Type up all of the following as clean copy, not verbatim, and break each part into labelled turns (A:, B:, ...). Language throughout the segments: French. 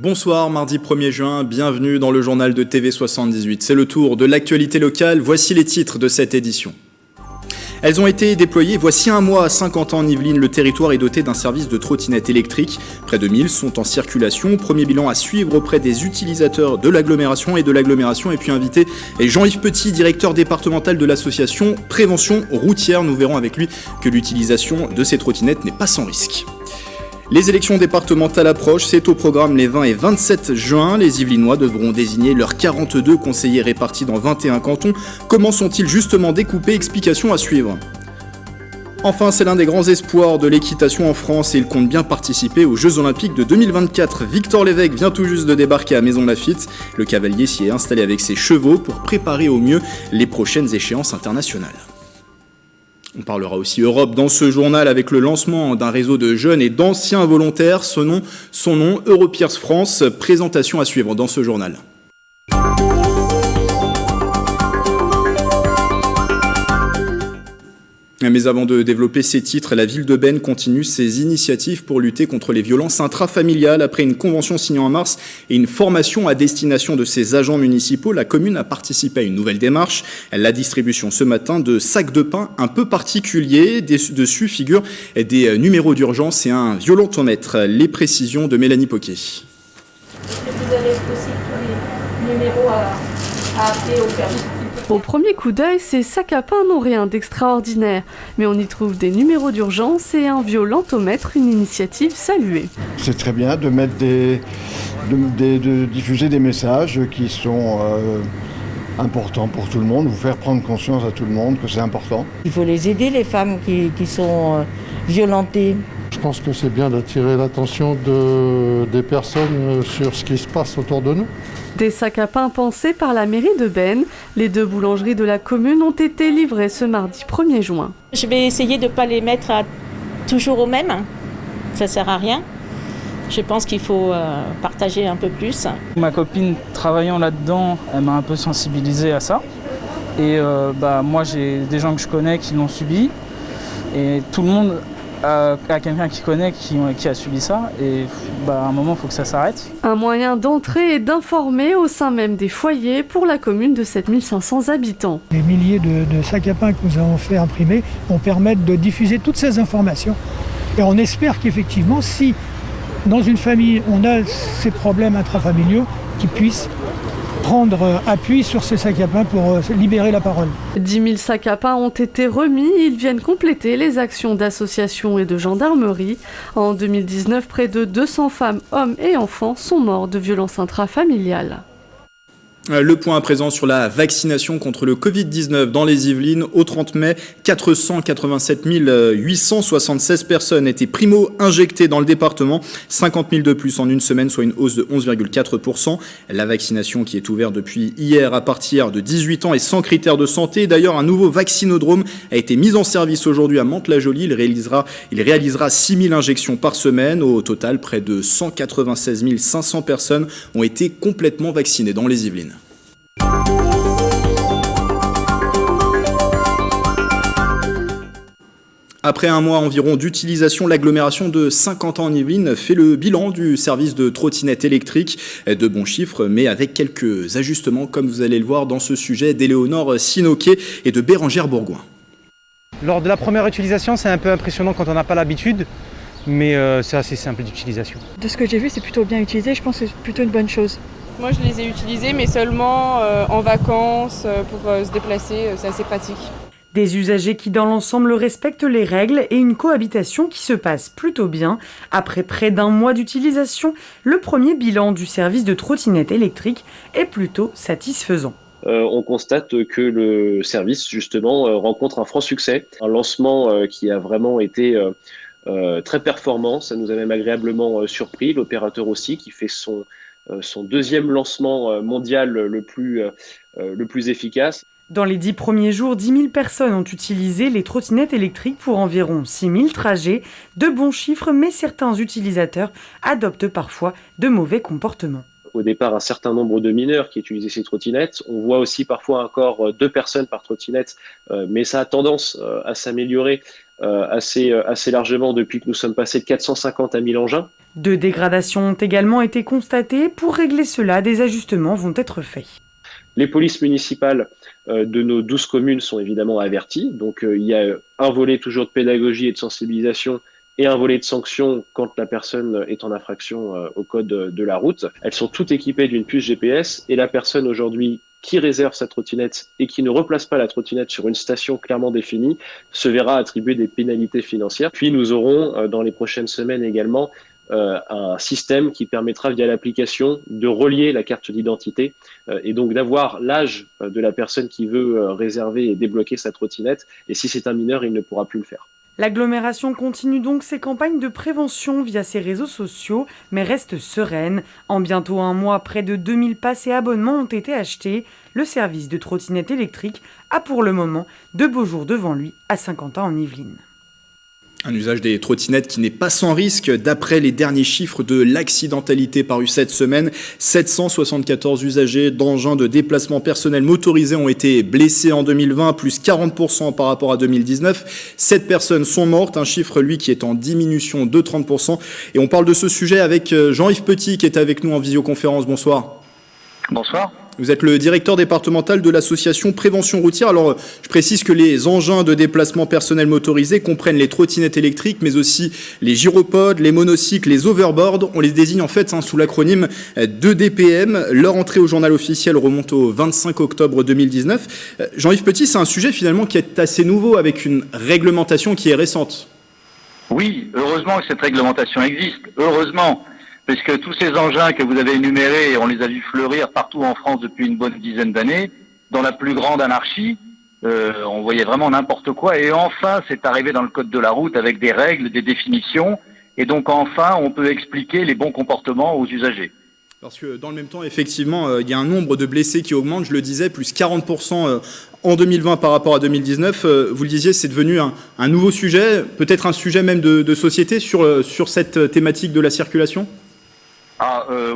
A: Bonsoir, mardi 1er juin, bienvenue dans le journal de TV78. C'est le tour de l'actualité locale, voici les titres de cette édition. Elles ont été déployées voici un mois à Saint-Quentin en Yvelines. Le territoire est doté d'un service de trottinettes électriques. Près de 1000 sont en circulation. Premier bilan à suivre auprès des utilisateurs de l'agglomération. Et puis invité Jean-Yves Petit, directeur départemental de l'association Prévention Routière. Nous verrons avec lui que l'utilisation de ces trottinettes n'est pas sans risque. Les élections départementales approchent, c'est au programme les 20 et 27 juin. Les Yvelinois devront désigner leurs 42 conseillers répartis dans 21 cantons. Comment sont-ils justement découpés? Explication à suivre. Enfin, c'est l'un des grands espoirs de l'équitation en France et il compte bien participer aux Jeux Olympiques de 2024. Victor Lévesque vient tout juste de débarquer à Maison Lafitte. Le cavalier s'y est installé avec ses chevaux pour préparer au mieux les prochaines échéances internationales. On parlera aussi Europe dans ce journal avec le lancement d'un réseau de jeunes et d'anciens volontaires. Son nom, Europeers France. Présentation à suivre dans ce journal. Mais avant de développer ces titres, la ville de Beynes continue ses initiatives pour lutter contre les violences intrafamiliales. Après une convention signée en mars et une formation à destination de ses agents municipaux, la commune a participé à une nouvelle démarche. La distribution ce matin de sacs de pain un peu particuliers. Dessus figurent des numéros d'urgence et un violentomètre. Les précisions de Mélanie Poquet.
B: Est-ce que vous avez aussi tous les numéros à appeler au service?
C: Au premier coup d'œil, ces sacs à pain n'ont rien d'extraordinaire, mais on y trouve des numéros d'urgence et un violentomètre, une initiative saluée.
D: C'est très bien de mettre de diffuser des messages qui sont importants pour tout le monde, vous faire prendre conscience à tout le monde que c'est important.
E: Il faut les aider, les femmes qui sont violentées.
F: Je pense que c'est bien d'attirer l'attention des personnes sur ce qui se passe autour de nous.
C: Des sacs à pain pensés par la mairie de Beynes. Les 2 boulangeries de la commune ont été livrés ce mardi 1er juin.
G: Je vais essayer de ne pas les mettre toujours au même. Ça sert à rien. Je pense qu'il faut partager un peu plus.
H: Ma copine travaillant là-dedans, elle m'a un peu sensibilisé à ça. Et moi, j'ai des gens que je connais qui l'ont subi. Et tout le monde a quelqu'un qui connaît qui a subi ça. Et à un moment, il faut que ça s'arrête.
C: Un moyen d'entrer et d'informer au sein même des foyers pour la commune de 7500 habitants.
I: Les milliers de sacs à pain que nous avons fait imprimer vont permettre de diffuser toutes ces informations. Et on espère qu'effectivement, si dans une famille, on a ces problèmes intrafamiliaux, qu'ils puissent prendre appui sur ces sacs à pain pour libérer la parole.
C: 10 000 sacs à pain ont été remis. Ils viennent compléter les actions d'associations et de gendarmerie. En 2019, près de 200 femmes, hommes et enfants sont morts de violences intrafamiliales.
A: Le point à présent sur la vaccination contre le Covid-19 dans les Yvelines. Au 30 mai, 487 876 personnes étaient primo-injectées dans le département, 50 000 de plus en une semaine, soit une hausse de 11,4%. La vaccination qui est ouverte depuis hier à partir de 18 ans et sans critères de santé. D'ailleurs, un nouveau vaccinodrome a été mis en service aujourd'hui à Mantes-la-Jolie. Il réalisera 6 000 injections par semaine. Au total, près de 196 500 personnes ont été complètement vaccinées dans les Yvelines. Après un mois environ d'utilisation, l'agglomération de Saint-Quentin en Yvelines fait le bilan du service de trottinettes électriques. De bons chiffres, mais avec quelques ajustements, comme vous allez le voir dans ce sujet d'Éléonore Sinoquet et de Bérengère Bourgoin.
J: Lors de la première utilisation, c'est un peu impressionnant quand on n'a pas l'habitude, mais c'est assez simple d'utilisation.
K: De ce que j'ai vu, c'est plutôt bien utilisé, je pense que c'est plutôt une bonne chose.
L: Moi, je les ai utilisés, mais seulement en vacances, pour se déplacer, c'est assez pratique.
M: Des usagers qui, dans l'ensemble, respectent les règles et une cohabitation qui se passe plutôt bien. Après près d'un mois d'utilisation, le premier bilan du service de trottinette électrique est plutôt satisfaisant.
N: On constate que le service, justement, rencontre un franc succès. Un lancement qui a vraiment été très performant. Ça nous a même agréablement surpris. L'opérateur aussi, qui fait son deuxième lancement mondial le plus efficace.
M: Dans les 10 premiers jours, 10 000 personnes ont utilisé les trottinettes électriques pour environ 6 000 trajets. De bons chiffres, mais certains utilisateurs adoptent parfois de mauvais comportements.
N: Au départ, un certain nombre de mineurs qui utilisaient ces trottinettes. On voit aussi parfois encore 2 personnes par trottinette, mais ça a tendance à s'améliorer assez largement depuis que nous sommes passés de 450 à 1000 engins.
M: 2 dégradations ont également été constatées. Pour régler cela, des ajustements vont être faits.
N: Les polices municipales de nos 12 communes sont évidemment averties. Donc il y a un volet toujours de pédagogie et de sensibilisation et un volet de sanctions quand la personne est en infraction au code de la route. Elles sont toutes équipées d'une puce GPS et la personne aujourd'hui qui réserve sa trottinette et qui ne replace pas la trottinette sur une station clairement définie se verra attribuer des pénalités financières. Puis nous aurons dans les prochaines semaines également un système qui permettra via l'application de relier la carte d'identité et donc d'avoir l'âge de la personne qui veut réserver et débloquer sa trottinette. Et si c'est un mineur, il ne pourra plus le faire.
M: L'agglomération continue donc ses campagnes de prévention via ses réseaux sociaux, mais reste sereine. En bientôt un mois, près de 2000 passes et abonnements ont été achetés. Le service de trottinette électrique a pour le moment de beaux jours devant lui à Saint-Quentin en Yvelines.
A: Un usage des trottinettes qui n'est pas sans risque. D'après les derniers chiffres de l'accidentalité parus cette semaine, 774 usagers d'engins de déplacement personnel motorisés ont été blessés en 2020, plus 40% par rapport à 2019. 7 personnes sont mortes, un chiffre, lui, qui est en diminution de 30%. Et on parle de ce sujet avec Jean-Yves Petit, qui est avec nous en visioconférence. Bonsoir.
O: Bonsoir.
A: Vous êtes le directeur départemental de l'association Prévention Routière. Alors, je précise que les engins de déplacement personnel motorisés comprennent les trottinettes électriques, mais aussi les gyropodes, les monocycles, les overboards. On les désigne en fait sous l'acronyme de DPM. Leur entrée au journal officiel remonte au 25 octobre 2019. Jean-Yves Petit, c'est un sujet finalement qui est assez nouveau, avec une réglementation qui est récente.
O: Oui, heureusement que cette réglementation existe. Heureusement. Puisque tous ces engins que vous avez énumérés, on les a vus fleurir partout en France depuis une bonne dizaine d'années, dans la plus grande anarchie, on voyait vraiment n'importe quoi. Et enfin, c'est arrivé dans le code de la route avec des règles, des définitions. Et donc enfin, on peut expliquer les bons comportements aux usagers.
A: Parce que dans le même temps, effectivement, il y a un nombre de blessés qui augmente, je le disais, plus 40% en 2020 par rapport à 2019. Vous le disiez, c'est devenu un nouveau sujet, peut-être un sujet même de société sur cette thématique de la circulation ?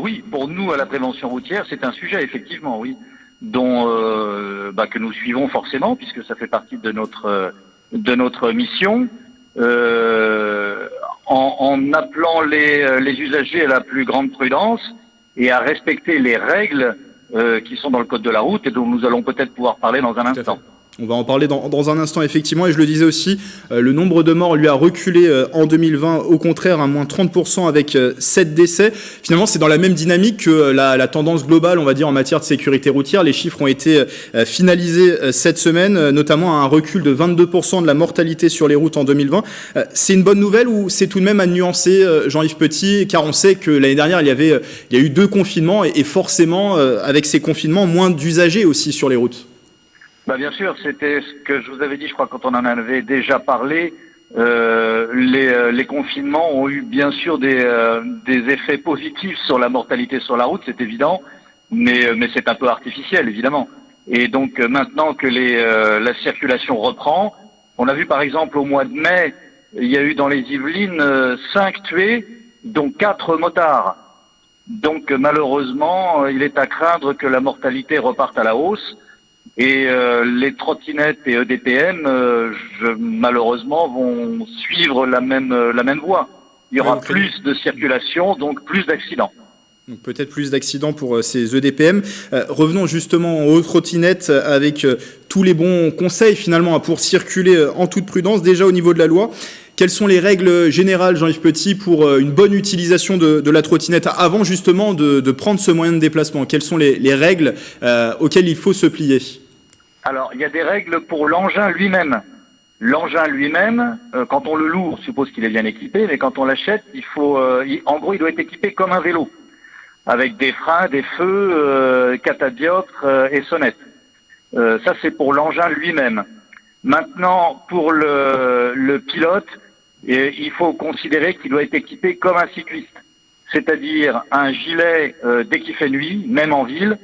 O: Oui, pour nous à la prévention routière, c'est un sujet effectivement, oui, dont que nous suivons forcément puisque ça fait partie de notre mission, en appelant les usagers à la plus grande prudence et à respecter les règles qui sont dans le code de la route et dont nous allons peut-être pouvoir parler dans un instant.
A: On va en parler dans un instant, effectivement. Et je le disais aussi, le nombre de morts lui a reculé en 2020. Au contraire, à moins 30% avec 7 décès. Finalement, c'est dans la même dynamique que la tendance globale, on va dire, en matière de sécurité routière. Les chiffres ont été finalisés cette semaine, notamment à un recul de 22% de la mortalité sur les routes en 2020. C'est une bonne nouvelle ou c'est tout de même à nuancer, Jean-Yves Petit, car on sait que l'année dernière, il y a eu 2 confinements et forcément, avec ces confinements, moins d'usagers aussi sur les routes.
O: Bien sûr, c'était ce que je vous avais dit, je crois, quand on en avait déjà parlé. Les confinements ont eu bien sûr des effets positifs sur la mortalité sur la route, c'est évident, mais c'est un peu artificiel, évidemment. Et donc maintenant que la circulation reprend, on a vu par exemple au mois de mai, il y a eu dans les Yvelines 5 tués, dont 4 motards. Donc malheureusement, il est à craindre que la mortalité reparte à la hausse. Et les trottinettes et EDPM, malheureusement, vont suivre la même voie. Il y aura plus de circulation, donc plus d'accidents.
A: Donc peut-être plus d'accidents pour ces EDPM. Revenons justement aux trottinettes avec tous les bons conseils finalement pour circuler en toute prudence. Déjà au niveau de la loi, quelles sont les règles générales, Jean-Yves Petit, pour une bonne utilisation de la trottinette avant justement de prendre ce moyen de déplacement? Quelles sont les règles auxquelles il faut se plier?
O: Alors, il y a des règles pour l'engin lui-même. L'engin lui-même, quand on le loue, on suppose qu'il est bien équipé, mais quand on l'achète, en gros, il doit être équipé comme un vélo, avec des freins, des feux, catadioptres et sonnettes. Ça, c'est pour l'engin lui-même. Maintenant, pour le pilote, il faut considérer qu'il doit être équipé comme un cycliste, c'est-à-dire un gilet dès qu'il fait nuit, même en ville,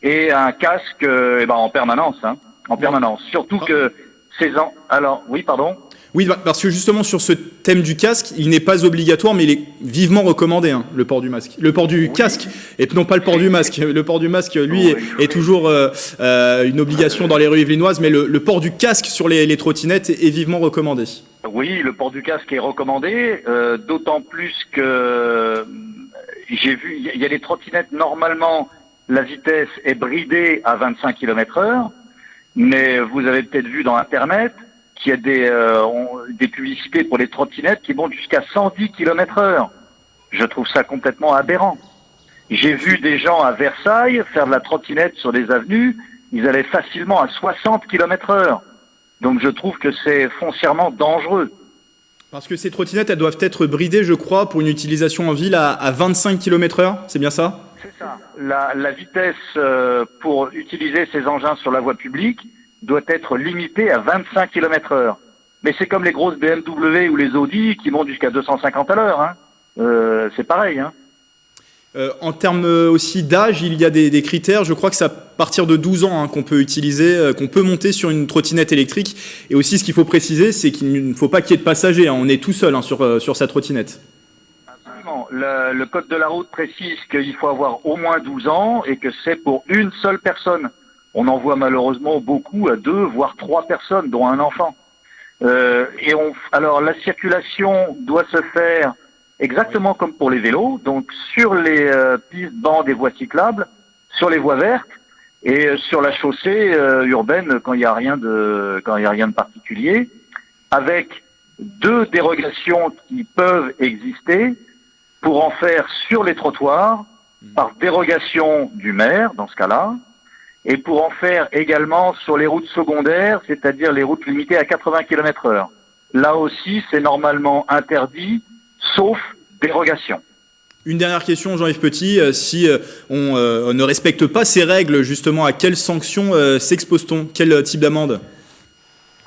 O: et un casque en permanence, en permanence. Surtout que Alors, oui, pardon.
A: Oui, parce que justement sur ce thème du casque, il n'est pas obligatoire, mais il est vivement recommandé, le port du masque. Le port du casque, et non pas le port du masque. Le port du masque, lui, est toujours une obligation dans les rues yvelinoises, mais le port du casque sur les trottinettes est vivement recommandé.
O: Oui, le port du casque est recommandé, d'autant plus que j'ai vu, il y a des trottinettes, normalement, la vitesse est bridée à 25 km/h, mais vous avez peut-être vu dans Internet qu'il y a des publicités pour les trottinettes qui vont jusqu'à 110 km/h. Je trouve ça complètement aberrant. J'ai vu des gens à Versailles faire de la trottinette sur des avenues, ils allaient facilement à 60 km/h. Donc je trouve que c'est foncièrement dangereux.
A: Parce que ces trottinettes, elles doivent être bridées, je crois, pour une utilisation en ville à 25 km/h, c'est bien ça ?
O: C'est ça. La vitesse pour utiliser ces engins sur la voie publique doit être limitée à 25 km/h. Mais c'est comme les grosses BMW ou les Audi qui montent jusqu'à 250 à l'heure. Hein. C'est pareil. Hein.
A: En termes aussi d'âge, il y a des critères. Je crois que c'est à partir de 12 ans qu'on peut utiliser, qu'on peut monter sur une trottinette électrique. Et aussi, ce qu'il faut préciser, c'est qu'il ne faut pas qu'il y ait de passagers. On est tout seul sur sa trottinette.
O: Absolument. Le code de la route précise qu'il faut avoir au moins 12 ans et que c'est pour une seule personne. On en voit malheureusement beaucoup à 2, voire 3 personnes, dont un enfant. Alors, la circulation doit se faire exactement comme pour les vélos, donc sur les pistes, bandes et voies cyclables, sur les voies vertes et sur la chaussée urbaine quand il n'y a rien de particulier, avec 2 dérogations qui peuvent exister pour en faire sur les trottoirs par dérogation du maire dans ce cas-là, et pour en faire également sur les routes secondaires, c'est-à-dire les routes limitées à 80 km/h. Là aussi, c'est normalement interdit, sauf dérogation.
A: Une dernière question, Jean-Yves Petit. Si on ne respecte pas ces règles, justement, à quelles sanctions s'expose-t-on ? Quel type d'amende ?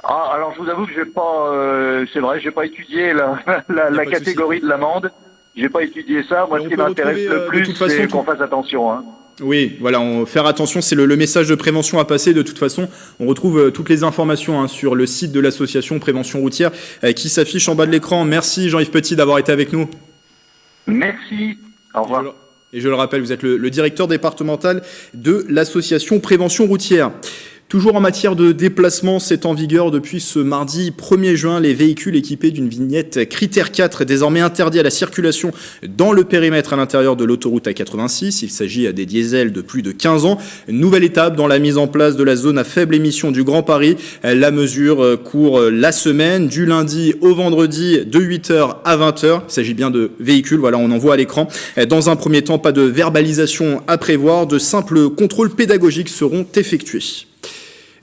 O: Alors, je vous avoue que c'est vrai, j'ai pas étudié la catégorie de l'amende. J'ai pas étudié ça. Moi, ce qui m'intéresse le plus, c'est qu'on fasse attention. Hein.
A: Oui, voilà, faire attention, c'est le message de prévention à passer. De toute façon, on retrouve toutes les informations sur le site de l'association Prévention Routière qui s'affiche en bas de l'écran. Merci Jean-Yves Petit d'avoir été avec nous.
O: Merci, au revoir.
A: Et je le rappelle, vous êtes le directeur départemental de l'association Prévention Routière. Toujours en matière de déplacement, c'est en vigueur depuis ce mardi 1er juin. Les véhicules équipés d'une vignette critère 4 désormais interdits à la circulation dans le périmètre à l'intérieur de l'autoroute A86. Il s'agit des diesels de plus de 15 ans. Une nouvelle étape dans la mise en place de la zone à faible émission du Grand Paris. La mesure court la semaine, du lundi au vendredi, de 8h à 20h. Il s'agit bien de véhicules, voilà, on en voit à l'écran. Dans un premier temps, pas de verbalisation à prévoir. De simples contrôles pédagogiques seront effectués.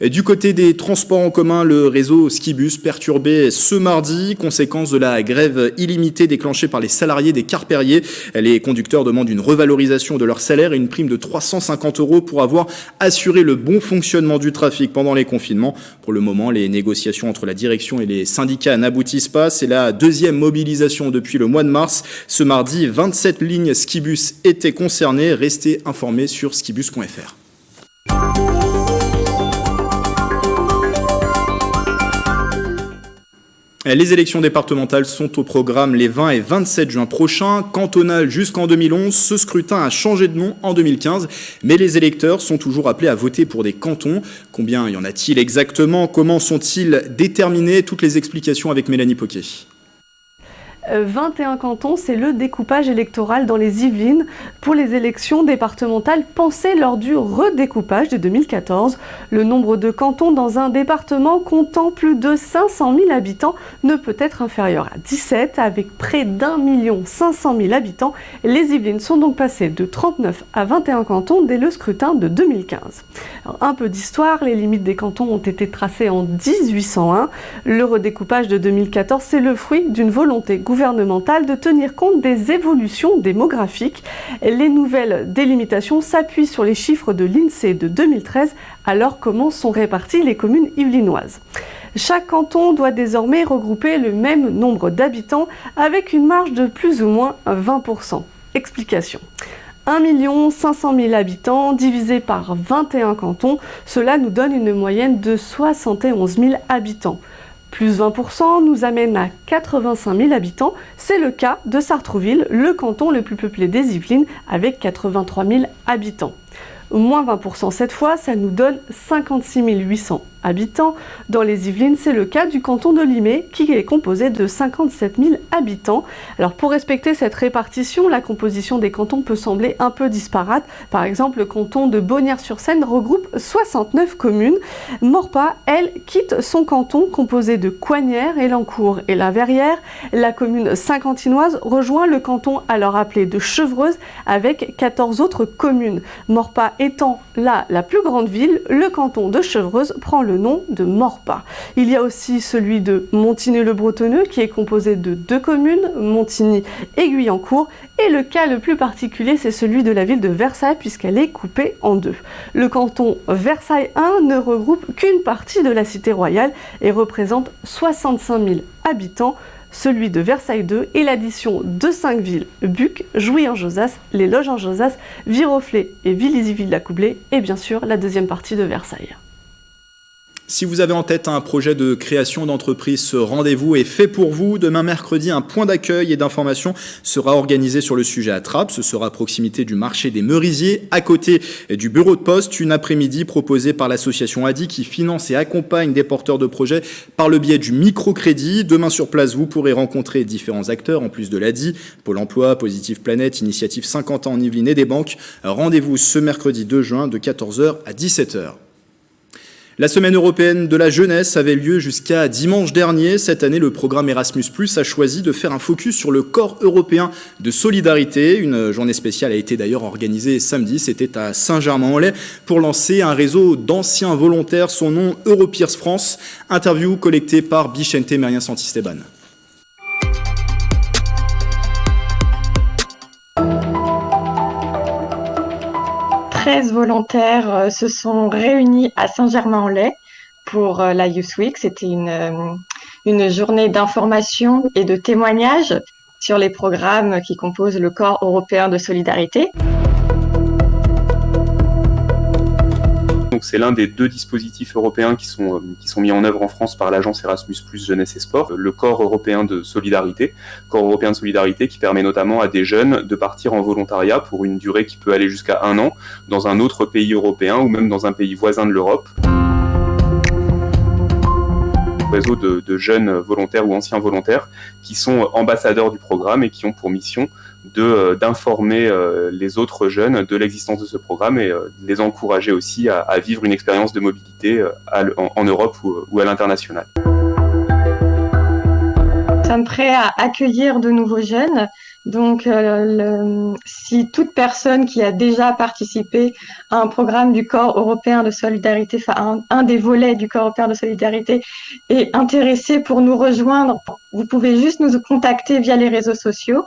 A: Du côté des transports en commun, le réseau Skibus perturbé ce mardi, conséquence de la grève illimitée déclenchée par les salariés des cars Perrier. Les conducteurs demandent une revalorisation de leur salaire et une prime de 350 € pour avoir assuré le bon fonctionnement du trafic pendant les confinements. Pour le moment, les négociations entre la direction et les syndicats n'aboutissent pas. C'est la deuxième mobilisation depuis le mois de mars. Ce mardi, 27 lignes Skibus étaient concernées. Restez informés sur skibus.fr. Les élections départementales sont au programme les 20 et 27 juin prochains. Cantonales jusqu'en 2011, ce scrutin a changé de nom en 2015, mais les électeurs sont toujours appelés à voter pour des cantons. Combien y en a-t-il exactement ? Comment sont-ils déterminés ? Toutes les explications avec Mélanie Poquet.
C: 21 cantons, c'est le découpage électoral dans les Yvelines pour les élections départementales pensées lors du redécoupage de 2014. Le nombre de cantons dans un département comptant plus de 500 000 habitants ne peut être inférieur à 17. Avec près d'1 500 000 habitants, les Yvelines sont donc passées de 39 à 21 cantons dès le scrutin de 2015. Alors, un peu d'histoire, les limites des cantons ont été tracées en 1801. Le redécoupage de 2014, c'est le fruit d'une volonté gouvernementale de tenir compte des évolutions démographiques. Les nouvelles délimitations s'appuient sur les chiffres de l'INSEE de 2013, alors comment sont réparties les communes yvelinoises. Chaque canton doit désormais regrouper le même nombre d'habitants avec une marge de plus ou moins 20%. Explication. 1 500 000 habitants divisé par 21 cantons, cela nous donne une moyenne de 71 000 habitants. Plus 20% nous amène à 85 000 habitants. C'est le cas de Sartrouville, le canton le plus peuplé des Yvelines, avec 83 000 habitants. Moins 20% cette fois, ça nous donne 56 800 habitants. Dans les Yvelines, c'est le cas du canton de Limay qui est composé de 57 000 habitants. Alors pour respecter cette répartition, la composition des cantons peut sembler un peu disparate. Par exemple, le canton de Bonnières-sur-Seine regroupe 69 communes. Maurepas, elle, quitte son canton composé de Coignères, Elancourt et La Verrière. La commune saint-quentinoise rejoint le canton alors appelé de Chevreuse avec 14 autres communes. Maurepas étant là la plus grande ville, le canton de Chevreuse prend le nom de Maurepas. Il y a aussi celui de Montigny-le-Bretonneux qui est composé de 2 communes, Montigny et Guyancourt. Et le cas le plus particulier, c'est celui de la ville de Versailles puisqu'elle est coupée en 2. Le canton Versailles 1 ne regroupe qu'une partie de la cité royale et représente 65 000 habitants. Celui de Versailles 2 est l'addition de 5 villes, Buc, Jouy-en-Josas, les Loges-en-Josas, Viroflay et Villizy-Ville-la-Coublée et bien sûr la deuxième partie de Versailles.
A: Si vous avez en tête un projet de création d'entreprise, ce rendez-vous est fait pour vous. Demain mercredi, un point d'accueil et d'information sera organisé sur le sujet à Trappes. Ce sera à proximité du marché des Merisiers, à côté du bureau de poste. Une après-midi proposée par l'association ADI qui finance et accompagne des porteurs de projets par le biais du microcrédit. Demain sur place, vous pourrez rencontrer différents acteurs en plus de l'ADI, Pôle emploi, Positive Planète, Initiative 50 ans en Yvelines et des banques. Rendez-vous ce mercredi 2 juin de 14h à 17h. La semaine européenne de la jeunesse avait lieu jusqu'à dimanche dernier. Cette année, le programme Erasmus+ a choisi de faire un focus sur le corps européen de solidarité. Une journée spéciale a été d'ailleurs organisée samedi, c'était à Saint-Germain-en-Laye, pour lancer un réseau d'anciens volontaires, son nom Europeers France. Interview collectée par Bichente Merien Santisteban.
P: Volontaires se sont réunis à Saint-Germain-en-Laye pour la Youth Week. C'était une journée d'information et de témoignages sur les programmes qui composent le corps européen de solidarité.
Q: Donc c'est l'un des 2 dispositifs européens qui sont mis en œuvre en France par l'agence Erasmus+ Jeunesse et Sport, le corps européen de solidarité qui permet notamment à des jeunes de partir en volontariat pour une durée qui peut aller jusqu'à 1 an dans un autre pays européen ou même dans un pays voisin de l'Europe. Réseau de jeunes volontaires ou anciens volontaires qui sont ambassadeurs du programme et qui ont pour mission d'informer les autres jeunes de l'existence de ce programme et les encourager aussi à vivre une expérience de mobilité en Europe ou à l'international.
P: Nous sommes prêts à accueillir de nouveaux jeunes. Donc, si toute personne qui a déjà participé à un programme du corps européen de solidarité, enfin un des volets du corps européen de solidarité, est intéressé pour nous rejoindre, vous pouvez juste nous contacter via les réseaux sociaux.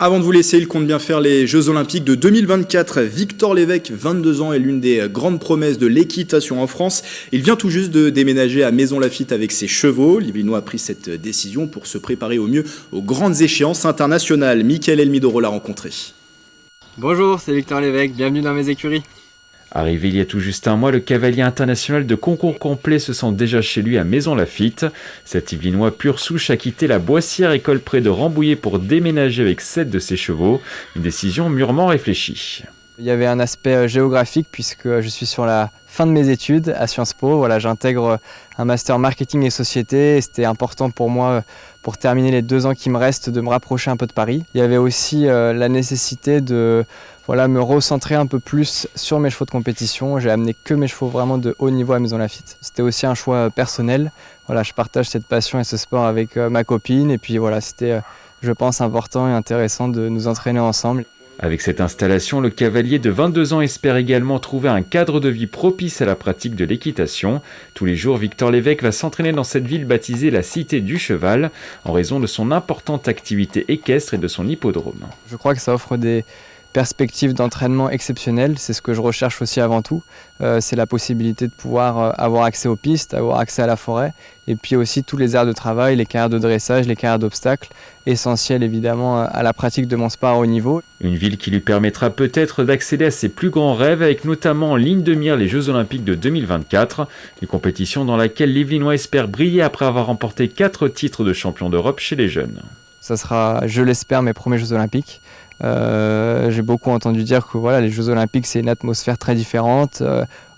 A: Avant de vous laisser, il compte bien faire les Jeux Olympiques de 2024. Victor Lévesque, 22 ans, est l'une des grandes promesses de l'équitation en France. Il vient tout juste de déménager à Maisons-Laffitte avec ses chevaux. L'Yvelinois a pris cette décision pour se préparer au mieux aux grandes échéances internationales. Mickaël Elmidoro l'a rencontré.
R: Bonjour, c'est Victor Lévesque, bienvenue dans mes écuries.
S: Arrivé il y a tout juste un mois, le cavalier international de concours complet se sent déjà chez lui à Maisons-Laffitte. Cet Yvelinois pure souche a quitté la Boissière école près de Rambouillet pour déménager avec 7 de ses chevaux. Une décision mûrement réfléchie.
R: Il y avait un aspect géographique puisque je suis sur la fin de mes études à Sciences Po. Voilà, j'intègre un master marketing et société et c'était important pour moi, pour terminer les 2 ans qui me restent, de me rapprocher un peu de Paris. Il y avait aussi la nécessité de me recentrer un peu plus sur mes chevaux de compétition. J'ai amené que mes chevaux vraiment de haut niveau à Maisons-Laffitte. C'était aussi un choix personnel. Voilà, je partage cette passion et ce sport avec ma copine et puis voilà, c'était, je pense, important et intéressant de nous entraîner ensemble.
S: Avec cette installation, le cavalier de 22 ans espère également trouver un cadre de vie propice à la pratique de l'équitation. Tous les jours, Victor Lévesque va s'entraîner dans cette ville baptisée la Cité du Cheval, en raison de son importante activité équestre et de son hippodrome.
R: Je crois que ça offre des perspectives d'entraînement exceptionnelles, c'est ce que je recherche aussi avant tout. C'est la possibilité de pouvoir avoir accès aux pistes, avoir accès à la forêt, et puis aussi tous les aires de travail, les carrières de dressage, les carrières d'obstacles, essentielles évidemment à la pratique de mon sport à haut niveau.
S: Une ville qui lui permettra peut-être d'accéder à ses plus grands rêves, avec notamment en ligne de mire les Jeux Olympiques de 2024, une compétition dans laquelle l'Yvelinois espère briller après avoir remporté 4 titres de champion d'Europe chez les jeunes.
R: Ça sera, je l'espère, mes premiers Jeux Olympiques. J'ai beaucoup entendu dire que voilà, les Jeux Olympiques, c'est une atmosphère très différente.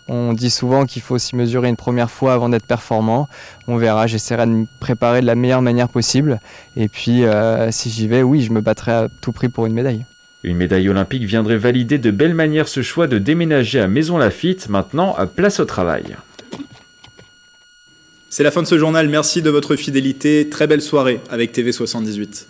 R: On dit souvent qu'il faut s'y mesurer une première fois avant d'être performant. On verra, j'essaierai de me préparer de la meilleure manière possible. Et puis, si j'y vais, oui, je me battrai à tout prix pour une médaille.
S: Une médaille olympique viendrait valider de belle manière ce choix de déménager à Maisons Laffitte. Maintenant, place au travail.
A: C'est la fin de ce journal. Merci de votre fidélité. Très belle soirée avec TV78.